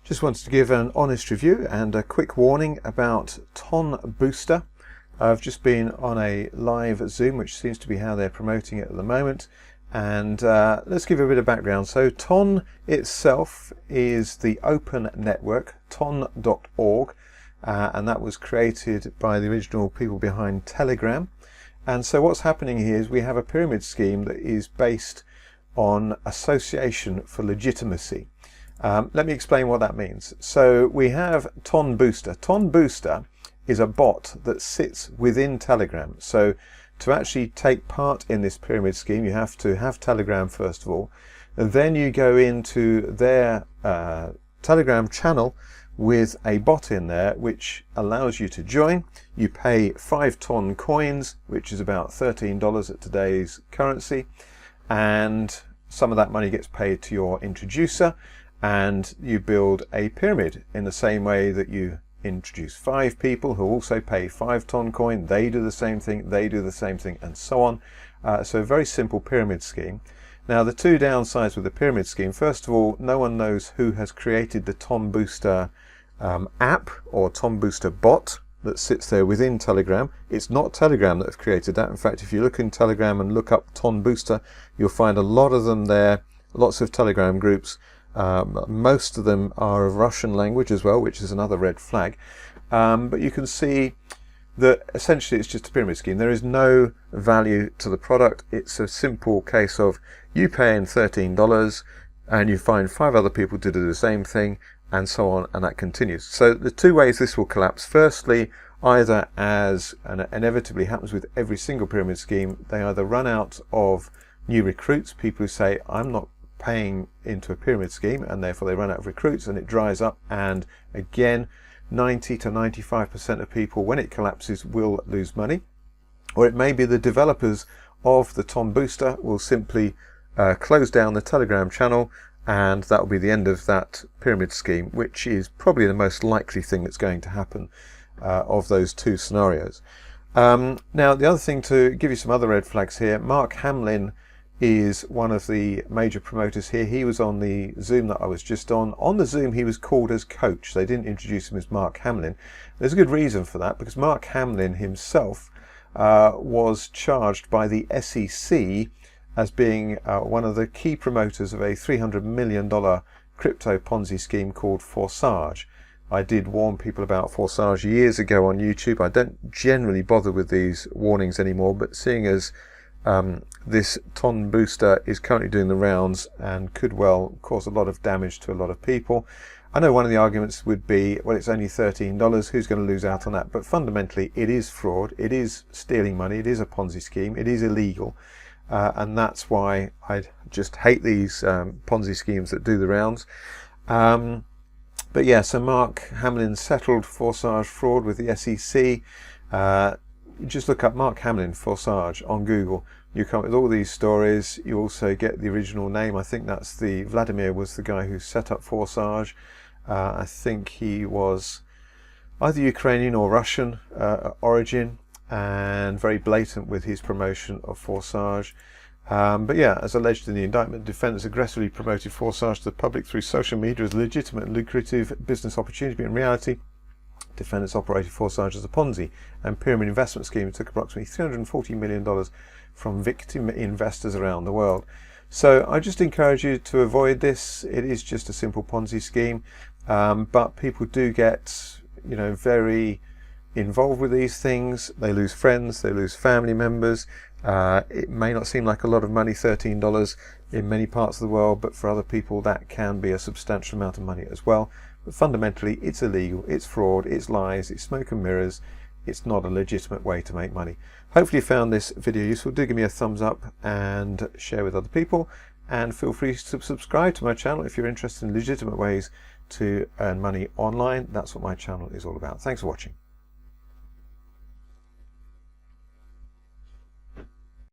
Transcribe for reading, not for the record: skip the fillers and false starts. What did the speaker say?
Just wanted to give an honest review and a quick warning about Ton Booster. I've just been on a live Zoom, which seems to be how they're promoting it at the moment. And let's give you a bit of background. So Ton itself is the open network, ton.org, and that was created by the original people behind Telegram. And so what's happening here is we have a pyramid scheme that is based on association for legitimacy. Let me explain what that means. So we have Ton Booster. Ton Booster is a bot that sits within Telegram. So to actually take part in this pyramid scheme, you have to have Telegram first of all, and then you go into their Telegram channel with a bot in there which allows you to join. You pay 5 Ton coins, which is about $13 at today's currency, and some of that money gets paid to your introducer, and you build a pyramid in the same way that you introduce 5 people who also pay 5 Ton coin. They do the same thing, they do the same thing, and so on. So a very simple pyramid scheme. Now the two downsides with the pyramid scheme: first of all, no one knows who has created the Ton Booster app or Ton Booster bot that sits there within Telegram. It's not Telegram that have created that. In fact, if you look in Telegram and look up Ton Booster, you'll find a lot of them there, lots of Telegram groups. Most of them are of Russian language as well, which is another red flag. But you can see that essentially it's just a pyramid scheme. There is no value to the product. It's a simple case of you paying $13 and you find 5 other people to do the same thing, and so on, and that continues. So the two ways this will collapse: firstly, either, as inevitably happens with every single pyramid scheme, they either run out of new recruits, people who say I'm not paying into a pyramid scheme, and therefore they run out of recruits and it dries up, and again 90 to 95% of people, when it collapses, will lose money. Or it may be the developers of the Ton Booster will simply close down the Telegram channel, and that will be the end of that pyramid scheme, which is probably the most likely thing that's going to happen of those two scenarios. Now the other thing, to give you some other red flags here, Mark Hamlin is one of the major promoters here. He was on the Zoom that I was just on. On the Zoom he was called as coach. They didn't introduce him as Mark Hamlin. There's a good reason for that, because Mark Hamlin himself was charged by the SEC as being one of the key promoters of a $300 million crypto Ponzi scheme called Forsage. I did warn people about Forsage years ago on YouTube. I don't generally bother with these warnings anymore, but seeing as this Ton Booster is currently doing the rounds and could well cause a lot of damage to a lot of people, I know one of the arguments would be, well, it's only $13, who's going to lose out on that? But fundamentally it is fraud, it is stealing money, it is a Ponzi scheme, it is illegal, and that's why I just hate these Ponzi schemes that do the rounds. But yeah, so Mark Hamlin settled Forsage fraud with the SEC. Just look up Mark Hamlin Forsage on Google. You come up with all these stories. You also get the original name. I think that's Vladimir was the guy who set up Forsage. I think he was either Ukrainian or Russian origin, and very blatant with his promotion of Forsage. But yeah, as alleged in the indictment, defendants aggressively promoted Forsage to the public through social media as a legitimate and lucrative business opportunity, but in reality, defendants operated Forsage as a Ponzi and pyramid investment scheme and took approximately $340 million from victim investors around the world. So I just encourage you to avoid this. It is just a simple Ponzi scheme, but people do get, very involved with these things. They lose friends, they lose family members. It may not seem like a lot of money, $13 in many parts of the world, but for other people that can be a substantial amount of money as well. But fundamentally it's illegal, it's fraud, it's lies, it's smoke and mirrors. It's not a legitimate way to make money. Hopefully you found this video useful. Do give me a thumbs up and share with other people, and feel free to subscribe to my channel if you're interested in legitimate ways to earn money online. That's what my channel is all about. Thanks for watching.